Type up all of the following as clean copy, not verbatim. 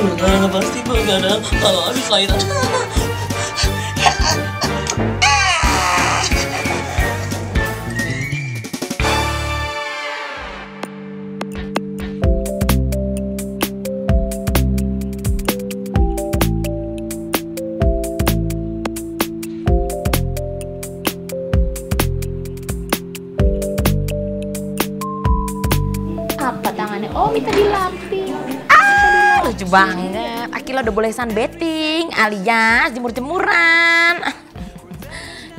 Begadang pasti begadang kalau habis lahiran. Apa tangannya? Oh, minta dilapis. Lucu banget. Akila udah boleh sunbathing alias jemur-jemuran.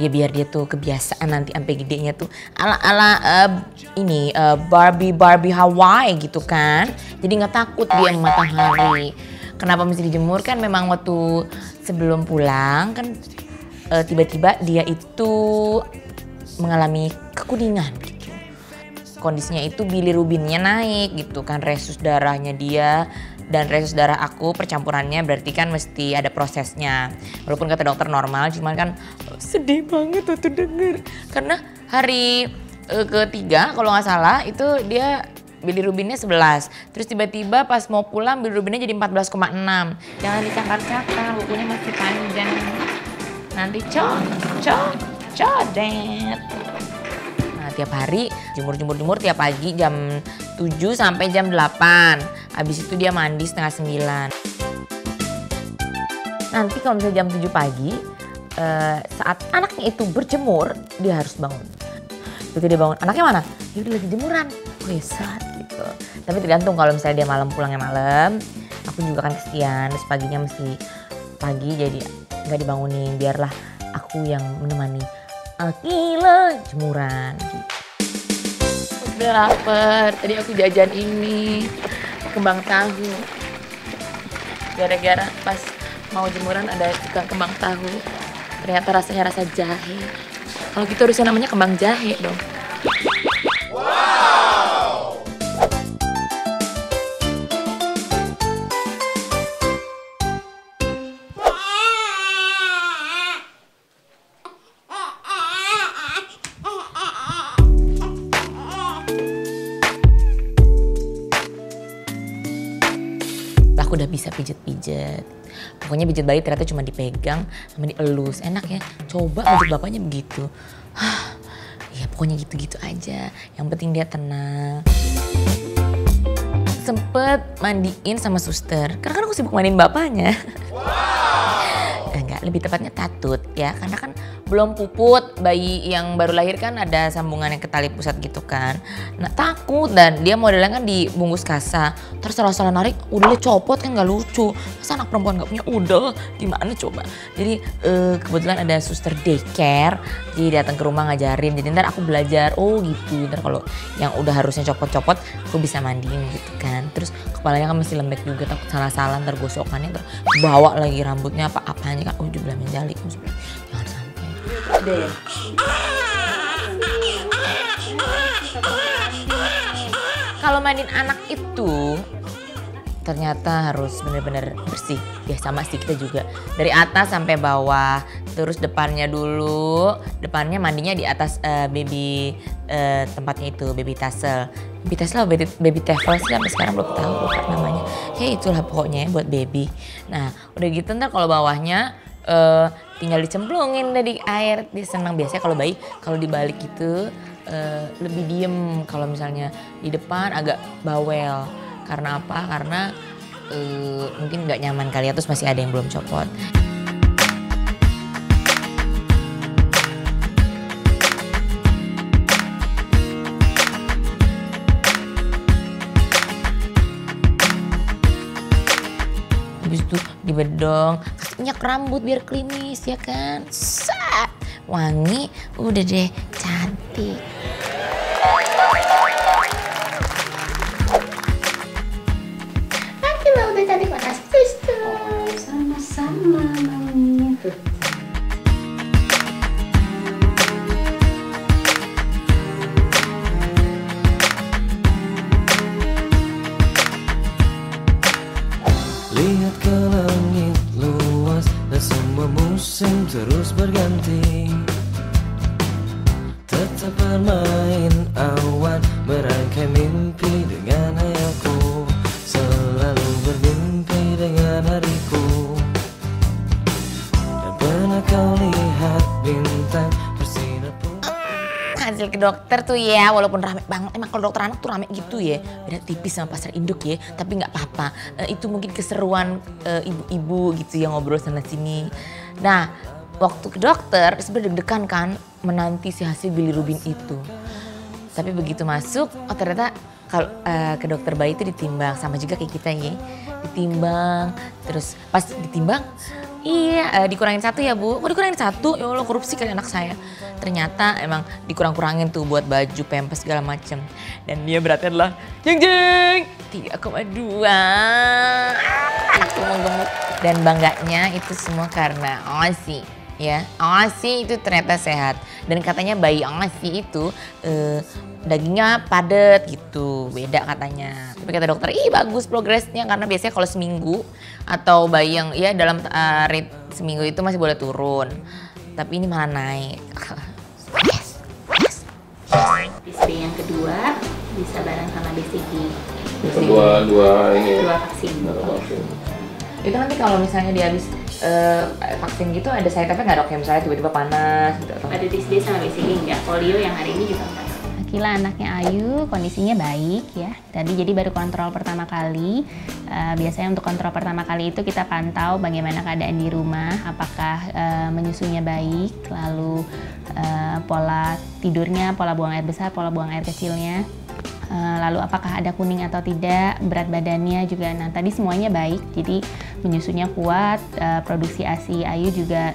Ya biar dia tuh kebiasaan nanti sampai gedenya tuh ala Barbie Hawaii gitu kan. Jadi nggak takut dia sama matahari. Kenapa mesti dijemur kan memang waktu sebelum pulang kan tiba-tiba dia itu mengalami kekuningan gitu. Kondisinya itu bilirubinnya naik gitu kan, resus darahnya dia dan resus darah aku percampurannya, berarti kan mesti ada prosesnya. Walaupun kata dokter normal, cuman kan sedih banget waktu denger. Karena hari ketiga kalau nggak salah itu dia bilirubinnya 11. Terus tiba-tiba pas mau pulang bilirubinnya jadi 14,6. Jangan dicakar-cakar, bukunya masih panjang. Nanti codet. Nah, tiap hari jemur tiap pagi jam 7 sampai jam 8. Habis itu dia mandi setengah 9. Nanti kalau misalnya jam 7 pagi, saat anaknya itu berjemur, dia harus bangun. Begitu dia bangun, anaknya mana? Ya udah lagi jemuran. Saat gitu. Tapi tergantung kalau misalnya dia malam pulangnya malam, aku juga kan kesian, terus paginya mesti pagi jadi nggak dibangunin, biarlah aku yang menemani Akila jemuran gitu. Udah lapar, tadi aku jajan ini kembang tahu. Gara-gara pas mau jemuran ada tukang kembang tahu, ternyata rasanya rasa jahe. Kalau gitu harusnya namanya kembang jahe dong. Aku udah bisa pijet-pijet. Pokoknya pijet bayi ternyata cuma dipegang sama dielus. Enak ya, coba pijet bapaknya begitu. Ya pokoknya gitu-gitu aja. Yang penting dia tenang. Sempet mandiin sama suster. Karena kan aku sibuk mandiin bapaknya. Enggak, lebih tepatnya tatut ya. Karena kan belum puput, bayi yang baru lahir kan ada sambungan yang ke tali pusat gitu kan. Nah takut, dan dia modelnya kan dibungkus kasa. Terus salah narik udelnya copot kan gak lucu. Masa anak perempuan gak punya udel, gimana coba. Jadi kebetulan ada suster daycare, jadi datang ke rumah ngajarin. Jadi ntar aku belajar, oh gitu. Ntar kalau yang udah harusnya copot-copot aku bisa mandiin gitu kan. Terus kepalanya kan masih lembek juga, takut salah-salah ntar gosokannya, ntar bawa lagi rambutnya apa-apanya kan. Oh jublah menjalik, jangan sampai. Deh. Kalau mandiin anak itu ternyata harus benar-benar bersih. Ya sama sih kita juga. Dari atas sampai bawah. Terus depannya dulu. Depannya mandinya di atas baby tempatnya itu, baby tassel. Baby tassel atau baby tefal sih sampai sekarang belum tahu lupa namanya. Ya itulah pokoknya buat baby. Nah udah gitu ntar kalau bawahnya tinggal dicemplungin dari air, dia senang. Biasanya kalau bayi kalau dibalik gitu lebih diem, kalau misalnya di depan agak bawel. Karena apa? Karena mungkin nggak nyaman kali ya, terus masih ada yang belum copot. Habis itu dibedong, kasih minyak rambut biar klimis ya kan. Set, wangi, udah deh cantik. Akila udah cantik mana sister. Sama-sama mami. Lihat ke langit luas dan semua musim terus berganti. bermain awan, merangkai mimpi dengan ayahku, selalu bermimpi dengan hariku. Dan pernah kau lihat bintang bersinar pun. Hasil ke dokter tuh ya, walaupun rame banget. Emang kalau dokter anak tuh rame gitu ya. Beda tipis sama pasar induk ya, tapi nggak apa-apa. Itu mungkin keseruan ibu-ibu gitu yang ngobrol sana sini. Nah, waktu ke dokter sebenarnya deg-degan kan menanti si hasil bilirubin itu. Tapi begitu masuk, oh ternyata kalau ke dokter bayi itu ditimbang sama juga kayak kita ya. Ditimbang, terus pas ditimbang, iya dikurangin 1 ya Bu. Oh dikurangin 1? Ya Allah korupsi kali anak saya. Ternyata emang dikurang-kurangin tuh buat baju, pampers segala macem. Dan dia beratnya adalah jeng 3,2. Itu menggemuk. Dan bangganya itu semua karena OSI. Ya, OSI itu ternyata sehat. Dan katanya bayi OSI itu dagingnya padat gitu, beda katanya. Tapi kata dokter, ih bagus progresnya karena biasanya kalau seminggu atau bayi yang ya dalam rate seminggu itu masih boleh turun. Tapi ini malah naik. BCG yang kedua bisa bareng sama BCG. Dua ini. Dua vaksin. Itu nanti kalau misalnya dia habis vaksin gitu ada side effect nggak dok? Kayak misalnya tiba-tiba panas gitu atau? Ada TCD sama BCG enggak, polio yang hari ini juga enggak. Akila anaknya Ayu kondisinya baik ya. Tadi jadi baru kontrol pertama kali. Biasanya untuk kontrol pertama kali itu kita pantau bagaimana keadaan di rumah, apakah menyusunya baik, lalu pola tidurnya, pola buang air besar, pola buang air kecilnya. Lalu apakah ada kuning atau tidak, berat badannya juga. Nah tadi semuanya baik, jadi menyusunya kuat, produksi ASI Ayu juga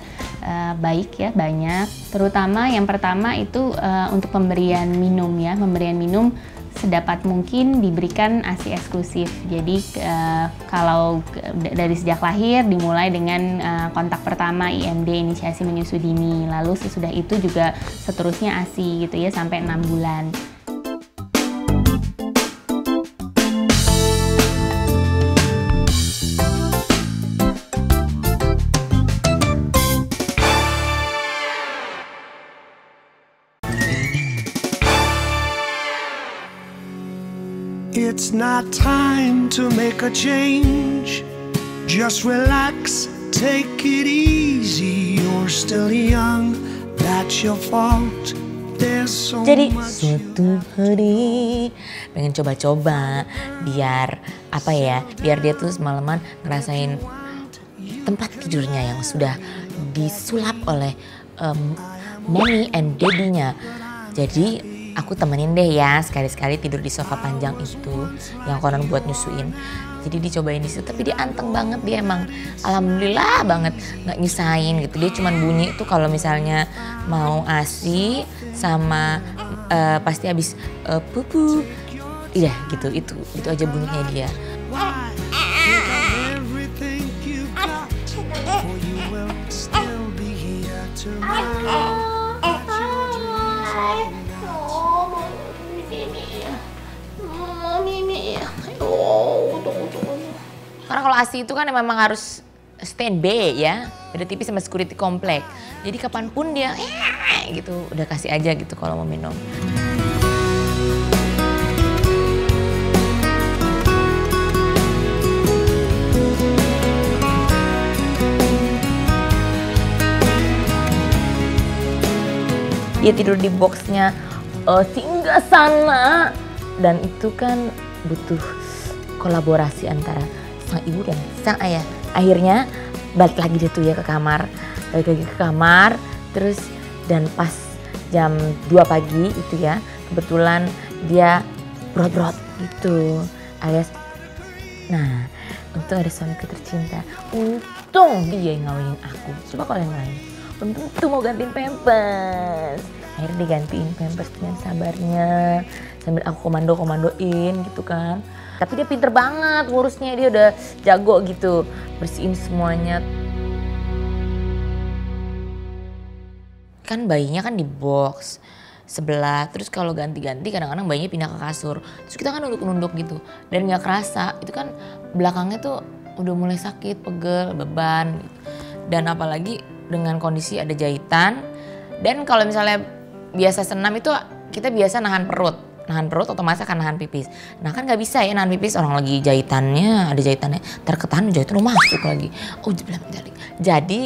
baik ya, banyak. Terutama yang pertama itu untuk pemberian minum ya, pemberian minum sedapat mungkin diberikan ASI eksklusif. Jadi kalau dari sejak lahir dimulai dengan kontak pertama IMD, inisiasi menyusu dini, lalu sesudah itu juga seterusnya ASI gitu ya sampai 6 bulan. It's not time to make a change. Just relax, take it easy. You're still young, that's your fault. There's so Jadi much. suatu hari pengen coba-coba biar apa ya, biar dia tuh semalaman ngerasain tempat tidurnya yang sudah disulap oleh mommy and daddy-nya. Jadi aku temenin deh ya sekali-sekali tidur di sofa panjang itu yang konon buat nyusuin. Jadi dicobain di situ, tapi dia anteng banget, dia emang alhamdulillah banget nggak nyusahin gitu. Dia cuman bunyi tuh kalau misalnya mau ASI sama pasti habis pupu. Iya gitu, itu aja bunyinya dia. Why? Give up everything you've got, or you will still be here tomorrow. Karena kalau ASI itu kan memang harus standby ya, beda tipis sama security komplek. Jadi kapanpun dia gitu, udah kasih aja gitu kalau mau minum. Dia tidur di boxnya singgah sana, dan itu kan butuh kolaborasi antara sang ibu dan sang ayah. Akhirnya balik lagi dia tuh ya ke kamar, terus dan pas jam 2 pagi itu ya kebetulan dia brot-brot gitu alias. Nah untung ada suamiku tercinta, untung dia yang ngawinin aku. Coba kalau yang lain belum tentu mau gantiin pampers. Akhirnya digantiin pampers dengan sabarnya sambil aku komando-komandoin gitu kan. Tapi dia pinter banget ngurusnya, dia udah jago gitu bersihin semuanya. Kan bayinya kan di box sebelah, terus kalau ganti-ganti kadang-kadang bayinya pindah ke kasur. Terus kita kan nunduk-nunduk gitu dan nggak kerasa itu kan belakangnya tuh udah mulai sakit, pegel, beban gitu. Dan apalagi dengan kondisi ada jahitan, dan kalau misalnya biasa senam itu kita biasa nahan perut otomatis akan nahan pipis. Nah kan nggak bisa ya nahan pipis, orang lagi jahitannya, ada jahitannya, terketahan jahitan masuk lagi. Oh jadi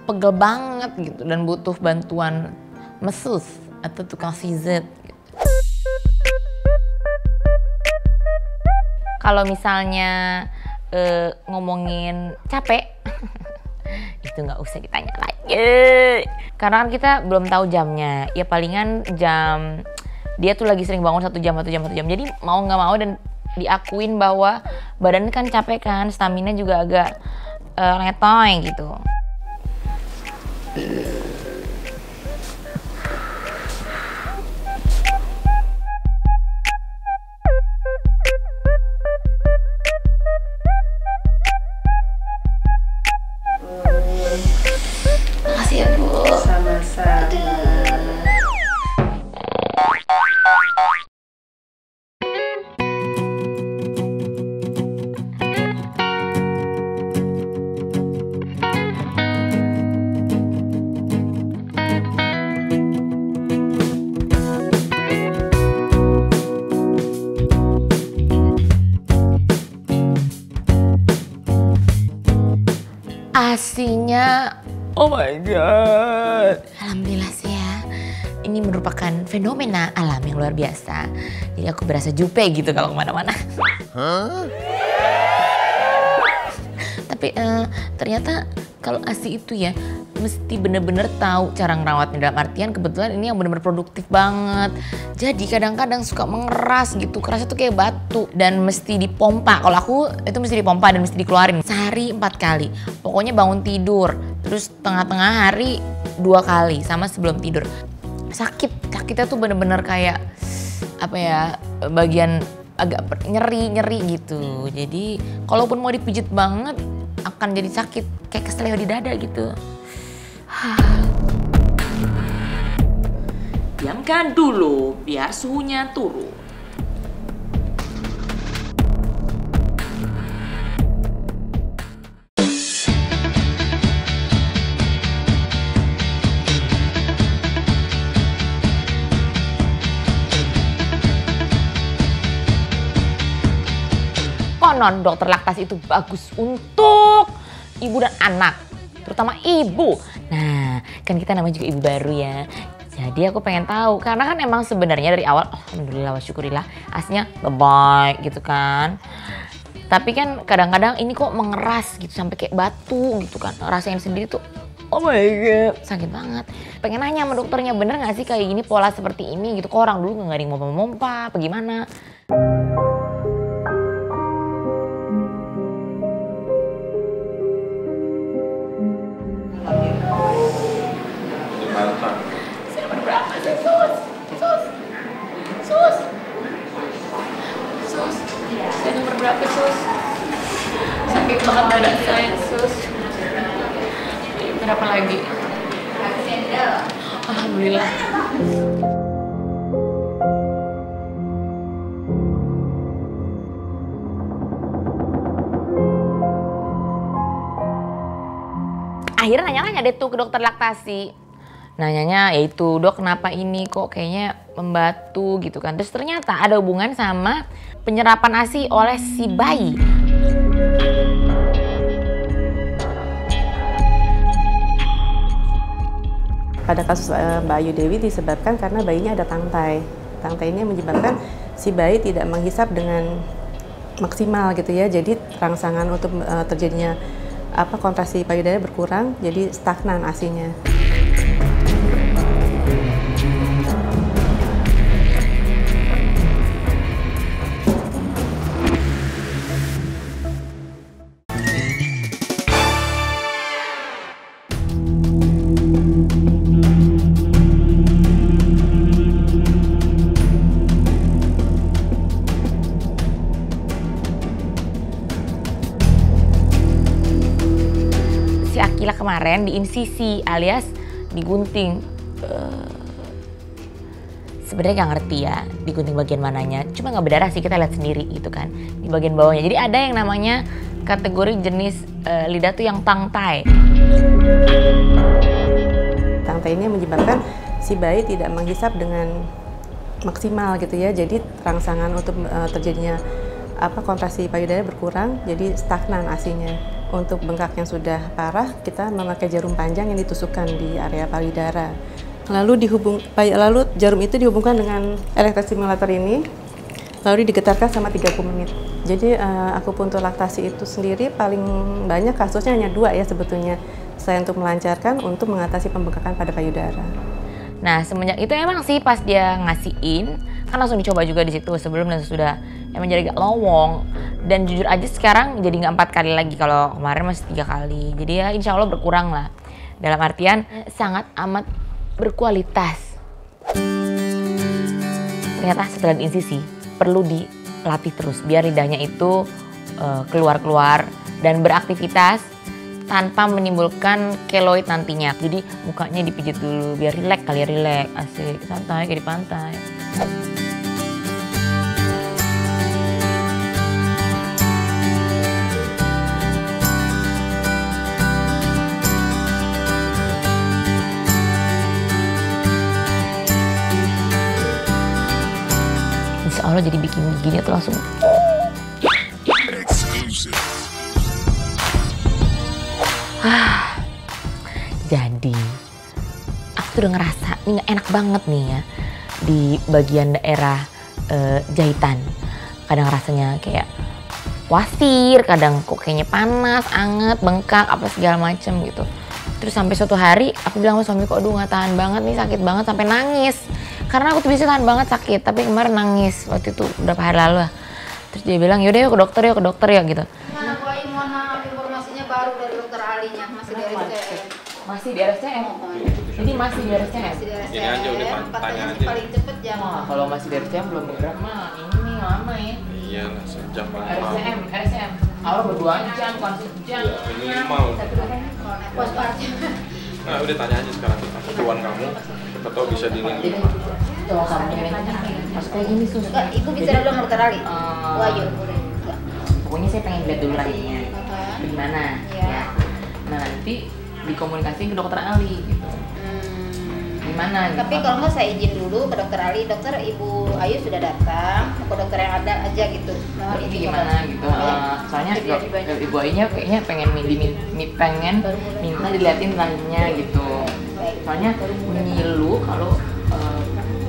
pegel banget gitu dan butuh bantuan mesus atau tukang pijat. Gitu. Kalau misalnya ngomongin capek, itu nggak usah ditanya lagi. Karena kan kita belum tahu jamnya. Ya palingan jam, dia tuh lagi sering bangun 1 jam. Jadi mau nggak mau dan diakuin bahwa badan kan capek kan, stamina juga agak letoy gitu. Makasih ya Bu. Sama-sama. Asinya, oh my god. Alhamdulillah sih ya. Ini merupakan fenomena alam yang luar biasa. Jadi aku berasa jupe gitu kalau kemana-mana. Tapi ternyata kalau ASI itu ya mesti bener-bener tahu cara ngerawatnya, dalam artian kebetulan ini yang bener-bener produktif banget. Jadi kadang-kadang suka mengeras gitu, kerasnya tuh kayak batu dan mesti dipompa. Kalau aku itu mesti dipompa dan mesti dikeluarin sehari 4 kali. Pokoknya bangun tidur, terus tengah-tengah hari 2 kali sama sebelum tidur. Sakitnya tuh bener-bener kayak apa ya, bagian agak nyeri gitu. Jadi kalaupun mau dipijit banget akan jadi sakit kayak keseleo di dada gitu. Diamkan dulu biar suhunya turun. Konon dokter laktasi itu bagus untuk ibu dan anak, terutama ibu. Nah, kan kita namanya juga ibu baru ya. Jadi aku pengen tahu, karena kan emang sebenarnya dari awal, alhamdulillah wa syukurillah, aslinya baik gitu kan. Tapi kan kadang-kadang ini kok mengeras gitu sampai kayak batu gitu kan. Rasain sendiri tuh, oh my god, sakit banget. Pengen nanya sama dokternya, bener gak sih kayak gini pola seperti ini gitu? Kok orang dulu gak ada yang mompa-mompa, apa gimana? Saya nomor berapa sus? Sakit banget badan saya sus. Berapa lagi? Alhamdulillah. Akhirnya nanya-nanya deh tuh ke dokter laktasi. Nanyanya yaitu, dok kenapa ini kok kayaknya membatu gitu kan. Terus ternyata ada hubungan sama penyerapan ASI oleh si bayi. Pada kasus Mbak Ayu Dewi disebabkan karena bayinya ada tangtai. Tangtai ini menyebabkan si bayi tidak menghisap dengan maksimal gitu ya. Jadi rangsangan untuk terjadinya kontraksi payudara berkurang, jadi stagnan ASI-nya. Akila kemarin diinsisi alias digunting. Sebenarnya nggak ngerti ya digunting bagian mananya, cuma nggak berdarah sih, kita lihat sendiri gitu kan di bagian bawahnya. Jadi ada yang namanya kategori jenis lidah tuh yang tangtai. Tangtai ini menyebabkan si bayi tidak menghisap dengan maksimal gitu ya. Jadi rangsangan untuk terjadinya kontraksi payudara berkurang, jadi stagnan ASI-nya. Untuk bengkak yang sudah parah, kita memakai jarum panjang yang ditusukkan di area payudara. Lalu jarum itu dihubungkan dengan elektrostimulator ini, lalu digetarkan selama 30 menit. Jadi akupuntur laktasi itu sendiri paling banyak kasusnya hanya 2 ya sebetulnya. Selain untuk melancarkan, untuk mengatasi pembengkakan pada payudara. Nah semenjak itu emang sih pas dia ngasihin, kan langsung dicoba juga di situ sebelum dan sesudah. Emang jadi agak lowong. Dan jujur aja sekarang jadi nggak 4 kali lagi, kalau kemarin masih 3 kali. Jadi ya insya Allah berkurang lah. Dalam artian sangat amat berkualitas. Ternyata setelah insisi perlu dilatih terus biar lidahnya itu keluar-keluar dan beraktivitas tanpa menimbulkan keloid nantinya. Jadi mukanya dipijit dulu biar rileks kali ya, rileks, asik, santai kayak di pantai. Insya Allah jadi bikin gini tuh langsung. Jadi aku tuh udah ngerasa ini nggak enak banget nih ya di bagian daerah jahitan. Kadang rasanya kayak wasir, kadang kok kayaknya panas, anget, bengkak, apa segala macem gitu. Terus sampai suatu hari aku bilang sama suamiku, aduh nggak tahan banget nih, sakit banget sampai nangis. Karena aku tuh bisa tahan banget sakit, tapi kemarin nangis waktu itu beberapa hari lalu lah. Terus dia bilang yaudah yuk ke dokter ya gitu. Mana Bu Ai, mohon maaf informasinya baru dari dokter ahlinya, masih di RSCM. Masih di RSCM? Jadi masih di RSCM? Masih di RSCM, Ini aja udah tanya katanya aja. paling cepet jam. Wah, kalau masih di RSCM belum bergerak mah ini lama ya. Iya lah, sejam lah. RSCM. Awal berdua jam, kan sejam. Minimal. Pos-pasnya. Nah udah tanya aja sekarang, apa keluhan kamu? Siapa tahu bisa dinin. Tolong kamu masuk kayak gini sus. Enggak, Ibu bicara dulu sama dokter ahli. Wahyu. Pokoknya saya pengen lihat dulu rahimnya gimana ya. Nah nanti dikomunikasiin ke dokter ahli gitu. Gimana? Tapi gitu. kalau nggak saya izin dulu ke dokter ahli, dokter Ibu Ayu sudah datang, ke dokter yang ada aja gitu. Mohon Ini izin gimana gitu. Soalnya Ibu Ainya kayaknya pengen minta diliatin rahimnya gitu. Soalnya nyilu kalau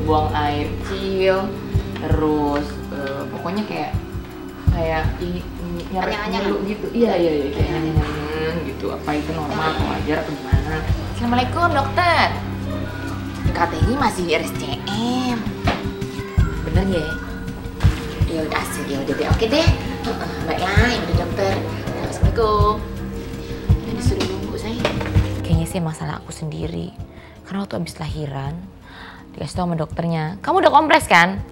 buang air kecil, terus pokoknya kayak nyilu gitu. Iya kayak nyanyi gitu. Apa itu normal atau wajar atau gimana? Assalamualaikum dokter. Katanya masih di RSCM. Bener ya? Ya udah asik, ya udah deh. Oke deh. Baiklah, ya udah dokter. Assalamualaikum. Yang disuruh nunggu saya. Kayaknya sih masalah aku sendiri. Karena waktu habis lahiran dikasih tau sama dokternya, kamu udah kompres kan?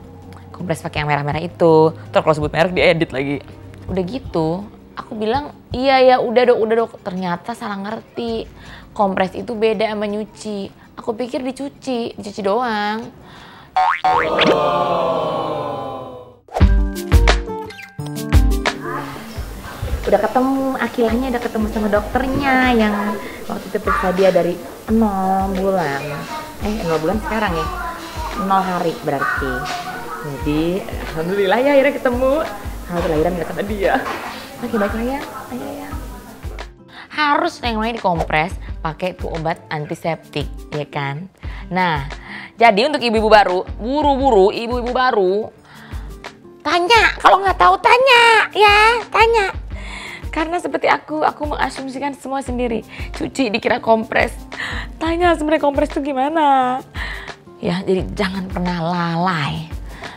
Kompres pakai yang merah-merah itu. Terus kalau sebut merek diedit lagi. Udah gitu, aku bilang iya ya udah dok. Ternyata salah ngerti. Kompres itu beda sama nyuci. Aku pikir dicuci doang. Udah ketemu, akhirnya udah ketemu sama dokternya yang waktu itu periksa dia dari 0 bulan. 0 bulan sekarang ya, 0 hari berarti. Jadi alhamdulillah ya akhirnya ketemu. Kalau lahiran nggak sama dia. Oke baiklah ya, ayo ya. Harus yang namanya dikompres pakai tuh obat antiseptik, ya kan? Nah, jadi untuk ibu-ibu baru, buru-buru ibu-ibu baru, tanya, kalau nggak tahu tanya, ya tanya. Karena seperti aku mengasumsikan semua sendiri. Cuci dikira kompres, tanya sebenarnya kompres itu gimana? Ya, jadi jangan pernah lalai.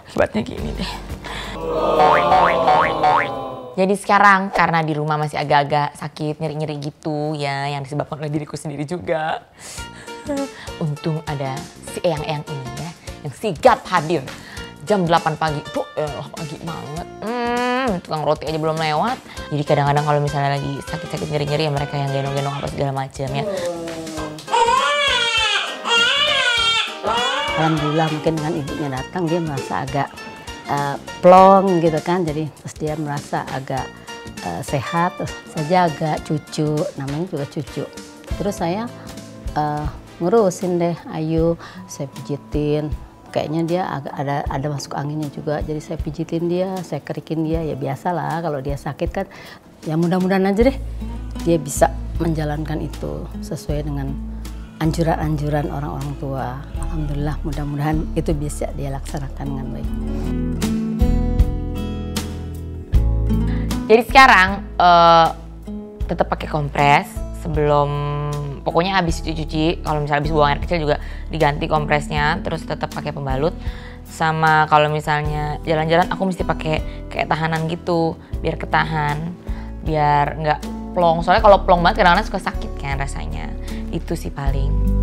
Akibatnya gini deh. Jadi sekarang karena di rumah masih agak-agak sakit, nyeri-nyeri gitu ya, yang disebabkan oleh diriku sendiri juga. Untung ada si eyang-eyang ini ya, yang sigap hadir jam 8 pagi. Tuh, pagi banget. Tukang roti aja belum lewat. Jadi kadang-kadang kalau misalnya lagi sakit-sakit nyeri-nyeri ya mereka yang gendong-gendong apa segala macam ya. Alhamdulillah mungkin dengan ibunya datang dia merasa agak plong gitu kan, jadi terus dia merasa agak sehat, terus saya jaga cucu, namanya juga cucu. Terus saya ngurusin deh Ayu, saya pijitin, kayaknya dia agak ada masuk anginnya juga. Jadi saya pijitin dia, saya kerikin dia, ya biasalah kalau dia sakit kan. Ya mudah-mudahan aja deh dia bisa menjalankan itu sesuai dengan anjuran-anjuran orang-orang tua. Alhamdulillah, mudah-mudahan itu bisa dia laksanakan dengan baik. Jadi sekarang tetap pakai kompres sebelum, pokoknya habis cuci, kalau misalnya habis buang air kecil juga diganti kompresnya, terus tetap pakai pembalut. Sama kalau misalnya jalan-jalan aku mesti pakai kayak tahanan gitu biar ketahan, biar nggak plong. Soalnya kalau plong banget kadang-kadang suka sakit kan rasanya. Itu sih paling.